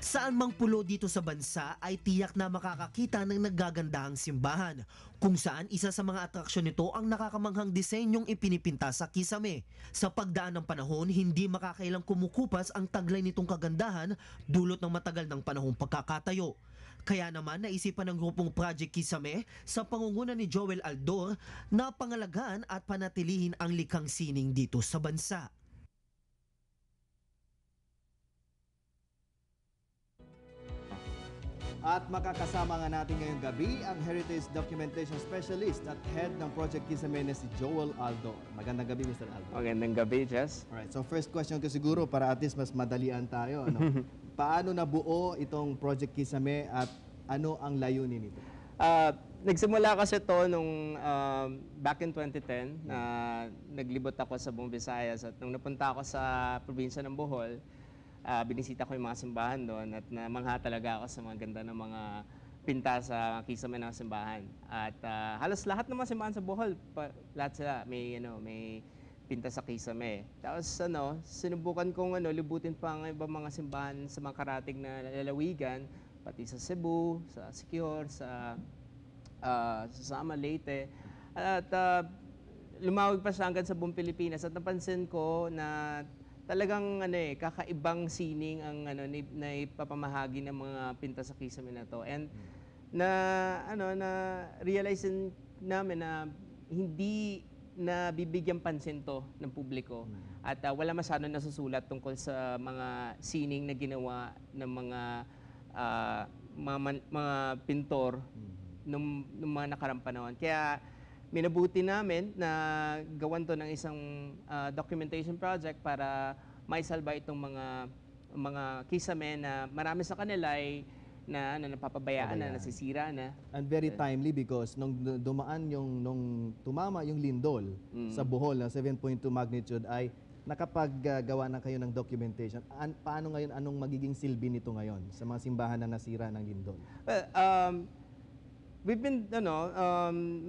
Saan mang pulo dito sa bansa ay tiyak na makakakita ng naggagandahang simbahan, kung saan isa sa mga atraksyon nito ang nakakamanghang disenyong ipinipinta sa kisame. Sa pagdaan ng panahon, hindi makakailang kumukupas ang taglay nitong kagandahan dulot ng matagal ng panahong pagkakatayo. Kaya naman naisipan ng grupong Project Kisame sa pangunguna ni Joel Aldor na pangalagaan at panatilihin ang likhang sining dito sa bansa. At makakasama nga natin ngayong gabi ang Heritage Documentation Specialist at Head ng Project Kisame na si Joel Aldo. Magandang gabi, Mr. Aldo. Magandang gabi, Jess. Alright, so first question ko siguro para at least mas madalian tayo. Ano? Paano nabuo itong Project Kisame at ano ang layunin nito? Nagsimula kasi to nung back in 2010 na naglibot ako sa buong Visayas at nung napunta ako sa probinsya ng Bohol, binisita ko yung mga simbahan doon at namangha talaga ako sa mga ganda ng mga pinta sa kisame ng simbahan. At halos lahat ng mga simbahan sa Bohol, lahat sila may pinta sa kisame. Tapos sinubukan kong libutin pa ang ibang mga simbahan sa mga karatig na lalawigan, pati sa Cebu, sa Siquijor, sa Sama, Leyte. At lumawag pa siya hanggang sa buong Pilipinas at napansin ko na talagang kakaibang sining ang na ipapamahagi ng mga pinta sa kisame na to. And na realize namin na hindi na bibigyan pansin to ng publiko. At wala masyado nasusulat tungkol sa mga sining na ginawa ng mga pintor nung mga nakarang panahon. Kaya minabuti namin na gawan to ng isang documentation project para maisalba itong mga kisame na marami sa kanila ay napapabayaan na, nasisira na. And very timely because nung tumama yung lindol sa Bohol na 7.2 magnitude ay nakapaggawa na kayo ng documentation. Paano ngayon, anong magiging silbi nito ngayon sa mga simbahan na nasira ng lindol? Well, we've been,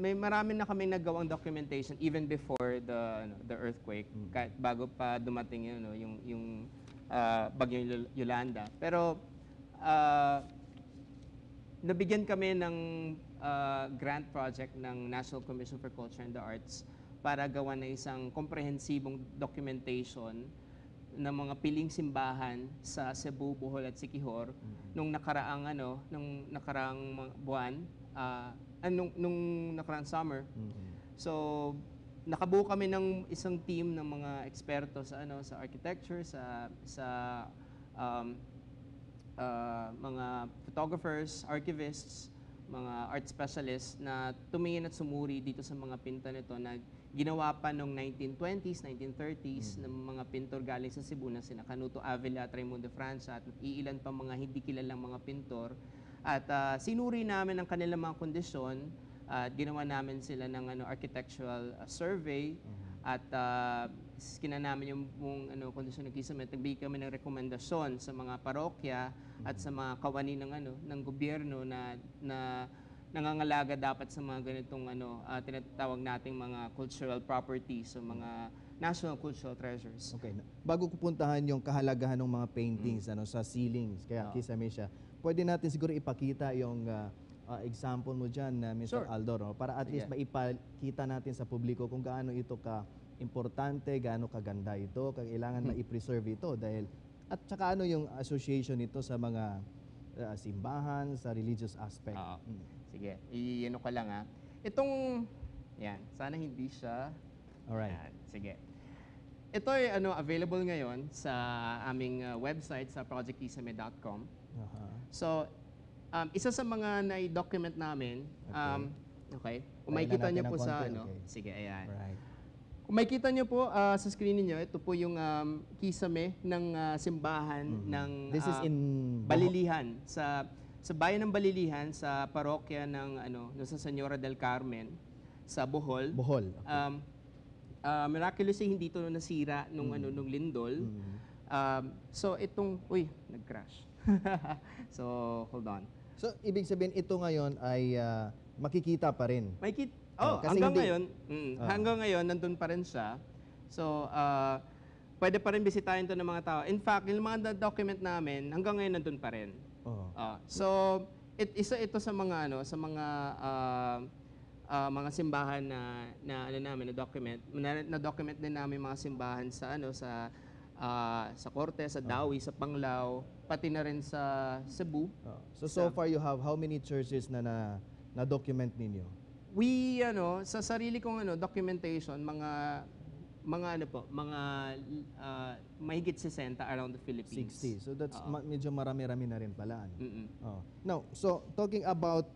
may marami na kami nagawang documentation even before the earthquake, kahit bago pa dumating yung bagyong Yolanda. Pero nabigyan kami ng grant project ng National Commission for Culture and the Arts para gawa na isang komprehensibong documentation ng mga piling simbahan sa Cebu, Bohol at Siquijor nung nakaraang buwan, nung nakaraang summer. So nakabuo kami ng isang team ng mga eksperto sa architecture, sa mga photographers, archivists, mga art specialists na tumingin at sumuri dito sa mga pinta nito na ginawa pa noong 1920s, 1930s ng mga pintor galing sa Cebu na sina Canuto Avila at Raimundo Francia at iilan pa mga hindi kilalang mga pintor. At sinuri namin ang kanilang mga kondisyon at ginawa namin sila ng architectural survey at skinan namin yung kondisyon ng kisame. Nagbigay kami ng rekomendasyon sa mga parokya at sa mga kawani ng gobyerno na nangangalaga dapat sa mga ganitong tinatawag nating mga cultural properties, so mga national cultural treasures. Okay. Bago ko puntahan yung kahalagahan ng mga paintings sa ceilings, kaya kisame siya, pwede natin siguro ipakita yung example mo dyan, Mr. Sure. Aldo, para at least maipakita natin sa publiko kung gaano ito ka-importante, gaano kaganda ito, kailangan ma-preserve ito dahil at saka yung association nito sa mga simbahan, sa religious aspect. Sige, i-ano ka lang Itong, yan, sana hindi siya. Alright. Yan, sige. Ito ay available ngayon sa aming website sa projectkisame.com. So, isa sa mga na-document namin, okay. Kung makikita niyo po sa sige, ayan. Alright. Kung makikita niyo po sa screen niyo, ito po yung kisame ng simbahan ng This is in Balilihan sa bayan ng Balilihan sa parokya ng sa Señora del Carmen sa Bohol. Bohol. Okay. Miraculously hindi ito nasira nung lindol. So itong nag-crash. So hold on. So ibig sabihin ito ngayon ay makikita pa rin. Hanggang ngayon nandun pa rin siya. So pwede pa rin bisitahin to ng mga tao. In fact, yung mga document namin, hanggang ngayon nandun pa rin. Oo. So, isa ito sa mga mga simbahan na document din namin mga simbahan sa Corte, sa Dawi, sa Panglao, pati na rin sa Cebu. So far you have how many churches na document ninyo? We sa sarili kong documentation, mga mahigit 60 around the Philippines. 60. So that's medyo marami-rami na rin pala. Ano? Mm-mm. Now, so talking about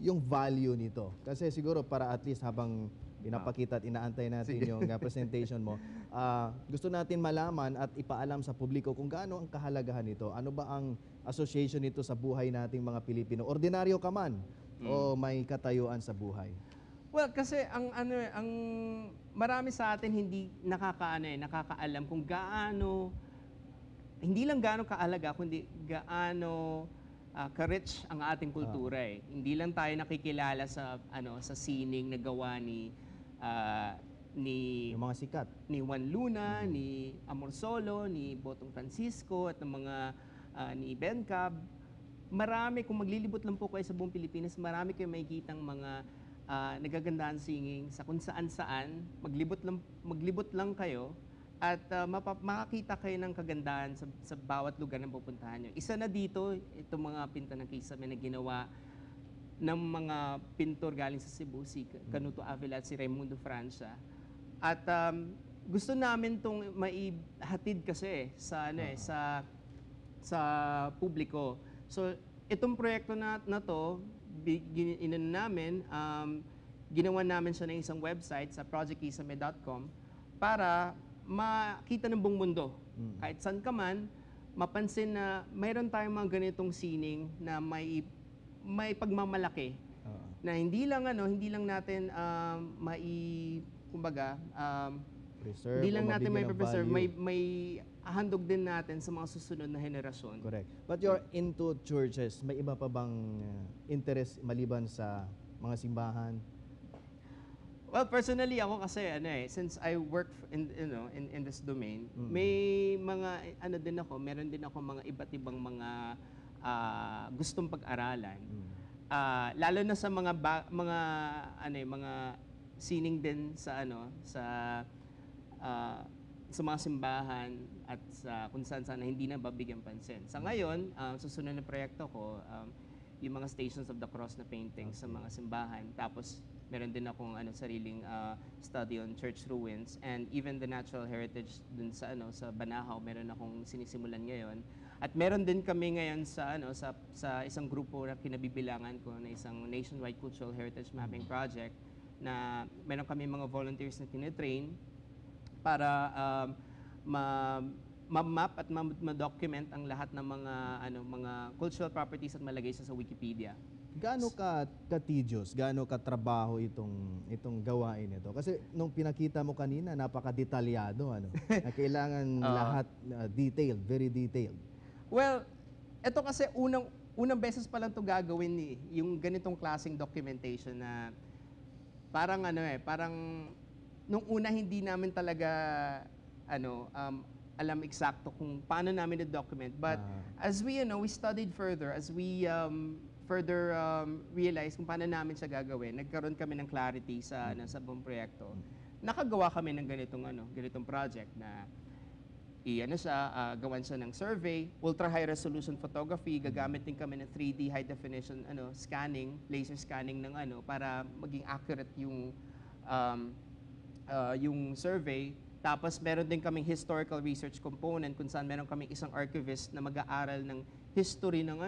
yung value nito. Kasi siguro para at least habang pinapakita at inaantay natin yung presentation mo, gusto natin malaman at ipaalam sa publiko kung gaano ang kahalagahan nito. Ano ba ang association nito sa buhay nating mga Pilipino? Ordinaryo ka man o may katayuan sa buhay? Well, kasi ang marami sa atin hindi nakakaalam kung gaano, hindi lang gaano kaalaga, kundi gaano ka-rich ang ating kultura eh. Hindi lang tayo nakikilala sa sining na gawa ni Yung mga sikat. ni Juan Luna, ni Amor Solo, ni Botong Francisco at ng mga ni Ben Cab. Marami, kung maglilibot lang po kayo sa buong Pilipinas, marami kayong makikitang mga nagagandahan singing sa kung saan-saan, maglibot lang kayo at makakita kayo ng kagandahan sa bawat lugar na pupuntahan nyo. Isa na dito, itong mga pinta ng kisame na ginawa ng mga pintor galing sa Cebu, si Canuto Avila at si Raimundo Francia. At gusto namin itong maihatid kasi sa publiko. So, itong proyekto na to, ginawa namin siya ng isang website sa projectkisame.com para makita ng buong mundo. Kahit saan ka man, mapansin na mayroon tayong mga ganitong sining na may pagmamalaki. Na hindi lang natin Preserve hindi lang o natin mabigyan ng preserve, value. may handog din natin sa mga susunod na henerasyon. Correct. But you're into churches. May iba pa bang interest maliban sa mga simbahan? Well, personally ako kasi since I work in this domain, may mga meron din ako mga iba't ibang mga gustong pag-aralan. Lalo na sa mga sining din sa sa mga simbahan at sa kung saan na hindi na babigyan pansin. Sa ngayon, susunod na proyekto ko, yung mga Stations of the Cross na paintings sa mga simbahan. Tapos meron din akong sariling study on church ruins, and even the natural heritage dun sa Banahaw, meron akong sinisimulan ngayon. At meron din kami ngayon sa isang grupo na kinabibilangan ko na isang nationwide cultural heritage mapping project, na meron kami mga volunteers na tinitrain para ma-map at ma-document ang lahat ng mga cultural properties at malagay sa Wikipedia. Gaano ka tedious, gaano ka trabaho itong gawain ito? Kasi nung pinakita mo kanina, napaka-detalyado na kailangan lahat detailed, very detailed. Well, ito kasi unang beses pa lang 'to gagawin yung ganitong klaseng documentation na parang parang nung una hindi namin talaga alam eksakto kung paano namin i-document, but as we studied further, as we further realized kung paano namin siya gagawin, nagkaroon kami ng clarity sa buong proyekto. Nakagawa kami ng ganitong project na gawan siya ng survey, ultra high resolution photography, gagamit din kami ng 3D high definition scanning, laser scanning ng para maging accurate yung survey. Tapos meron din kaming historical research component kung saan meron kaming isang archivist na mag-aaral ng history ng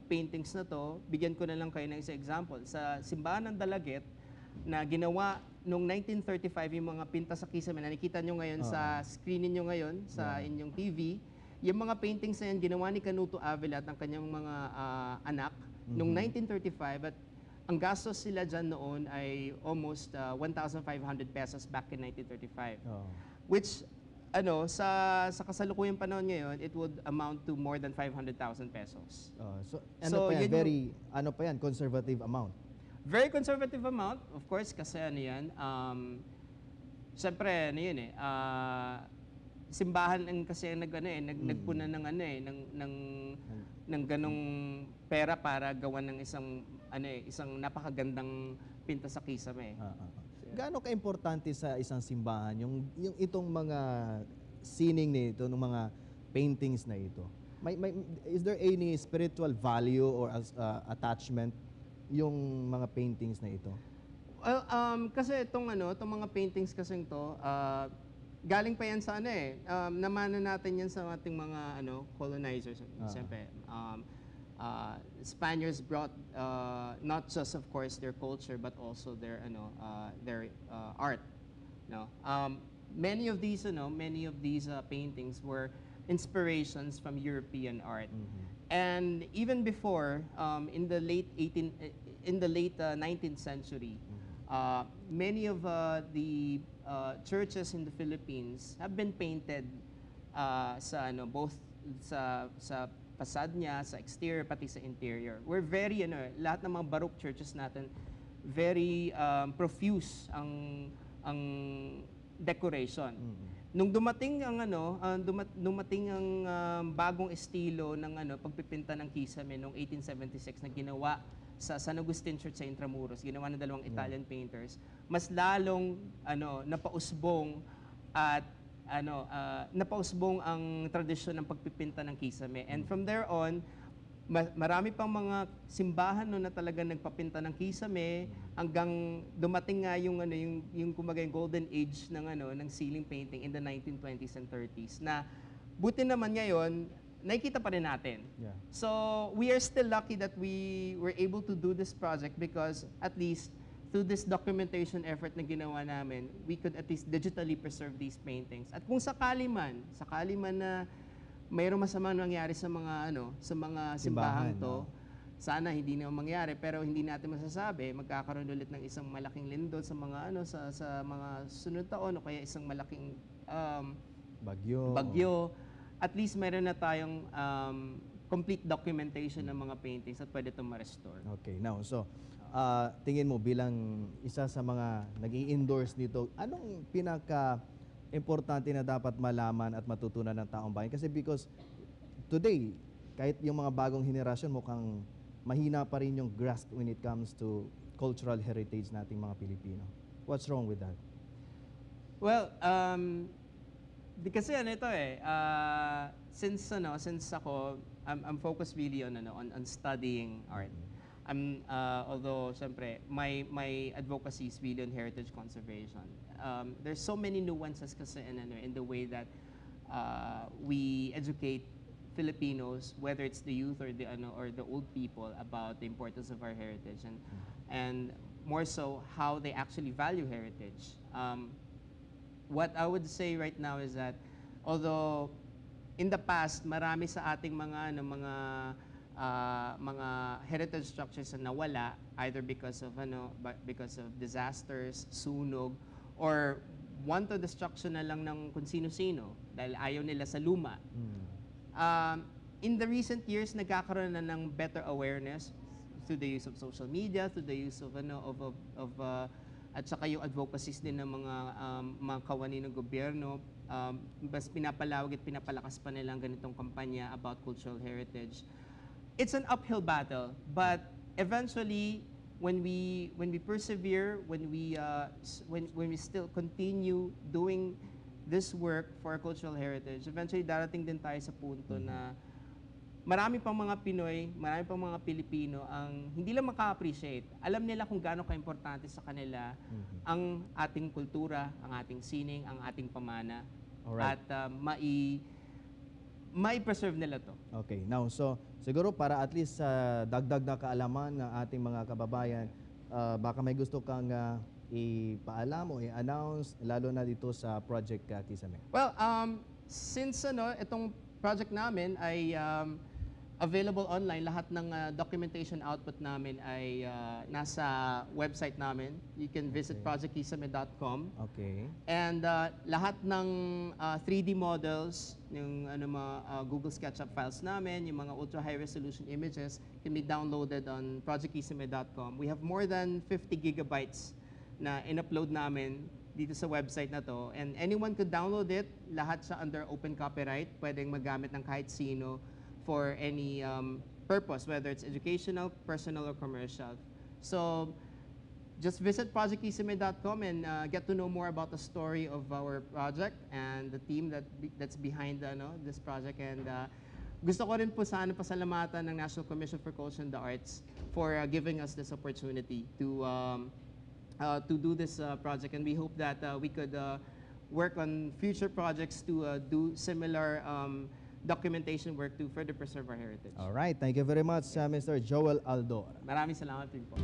paintings na to. Bigyan ko na lang kayo ng isang example. Sa Simbahan ng Dalaget na ginawa noong 1935, yung mga pinta sa kisame na nakikita nyo ngayon sa screen niyo ngayon sa inyong TV, yung mga paintings na yan ginawa ni Canuto Avila at ang kanyang mga anak noong 1935, at ang gastos sila dyan noon ay almost 1,500 pesos back in 1935. Which sa kasalukuyang panahon ngayon, it would amount to more than 500,000 pesos. Conservative amount. Very conservative amount, of course, kasi siyempre, ano yun simbahan ang kasi nagpuna ng ng ganong pera para gawan ng isang napakagandang pinta sa kisame. Gaano ka-importante sa isang simbahan yung itong mga sining nito, ng mga paintings na ito? Is there any spiritual value or attachment yung mga paintings na ito? Well, kasi itong mga paintings kasing to, galing pa yan sa namana natin yan sa ating mga colonizers. Siyempre, Spaniards brought not just of course their culture but also their art. No, many of these paintings were inspirations from European art, and even before in the late 19th century, many of the churches in the Philippines have been painted both sa facade niya, sa exterior pati sa interior. We're very lahat ng mga Baroque churches natin very profuse ang decoration. Nung dumating ang dumating ang bagong estilo ng pagpipinta ng kisame noong 1876 na ginawa sa San Agustin Church sa Intramuros, ginawa ng dalawang Italian painters, mas lalong napausbong at napausbong ang tradisyon ng pagpipinta ng kisame. And from there on, marami pang mga simbahan na talaga nagpapinta ng kisame hanggang dumating nga yung kumbaga yung golden age ng ceiling painting in the 1920s and 30s na buti naman ngayon nakikita pa rin natin. Yeah. So we are still lucky that we were able to do this project because at least through this documentation effort na ginawa namin, we could at least digitally preserve these paintings. At kung sakali man na mayroong masamang nangyari sa mga simbahan to, sana hindi na mangyari, pero hindi natin masasabi, magkakaroon ulit ng isang malaking lindol sa mga sa mga sunod taon o kaya isang malaking bagyo. At least mayroon na tayong complete documentation ng mga paintings at pwede itong ma-restore. Okay, now, so, tingin mo bilang isa sa mga nag-i-endorse nito, anong pinaka-importante na dapat malaman at matutunan ng taong bayan? Kasi because today, kahit yung mga bagong henerasyon mukhang mahina pa rin yung grasp when it comes to cultural heritage nating mga Pilipino. What's wrong with that? Well, kasi since ako, I'm focused really on studying art. Although syempre my advocacy is really on heritage conservation. There's so many nuances kasi in the way that we educate Filipinos, whether it's the youth or the old people, about the importance of our heritage and more so how they actually value heritage. What I would say right now is that although in the past marami sa ating mga heritage structures na nawala either because of disasters, sunog, or wanton destruction na lang ng kung sino-sino dahil ayaw nila sa luma. In the recent years nagkakaroon na ng better awareness through the use of social media, through the use of at saka yung advocacies din ng mga kawani ng gobyerno, mas pinapalawag at pinapalakas pa nila ang ganitong kampanya about cultural heritage. It's an uphill battle, but eventually, when we persevere, when we still continue doing this work for our cultural heritage, eventually darating din tayo sa punto na marami pang mga Pinoy, marami pang mga Pilipino ang hindi lang maka-appreciate. Alam nila kung gaano ka-importante sa kanila ang ating kultura, ang ating sining, ang ating pamana. Alright. At mai-preserve nila to. Okay, now, so siguro para at least sa dagdag na kaalaman ng ating mga kababayan, baka may gusto kang ipaalam o i-announce, lalo na dito sa Project Kisame. Well, since itong project namin ay available online, lahat ng documentation output namin ay nasa website namin. You can visit projectkisame.com. Okay. And lahat ng 3D models, yung mga Google SketchUp files namin, yung mga ultra high resolution images can be downloaded on projectkisame.com. We have more than 50 gigabytes na in-upload namin dito sa website na to. And anyone could download it. Lahat siya under open copyright. Pwedeng magamit ng kahit sino for any purpose, whether it's educational, personal, or commercial. So just visit projectkisame.com and get to know more about the story of our project and the team that's behind this project. And gusto ko rin po sana pasalamatan ng National Commission for Culture and the Arts for giving us this opportunity to do this project, and we hope that we could work on future projects to do similar documentation work to further preserve our heritage. All right, thank you very much, Mr. Joel Aldor. Maraming salamat din po.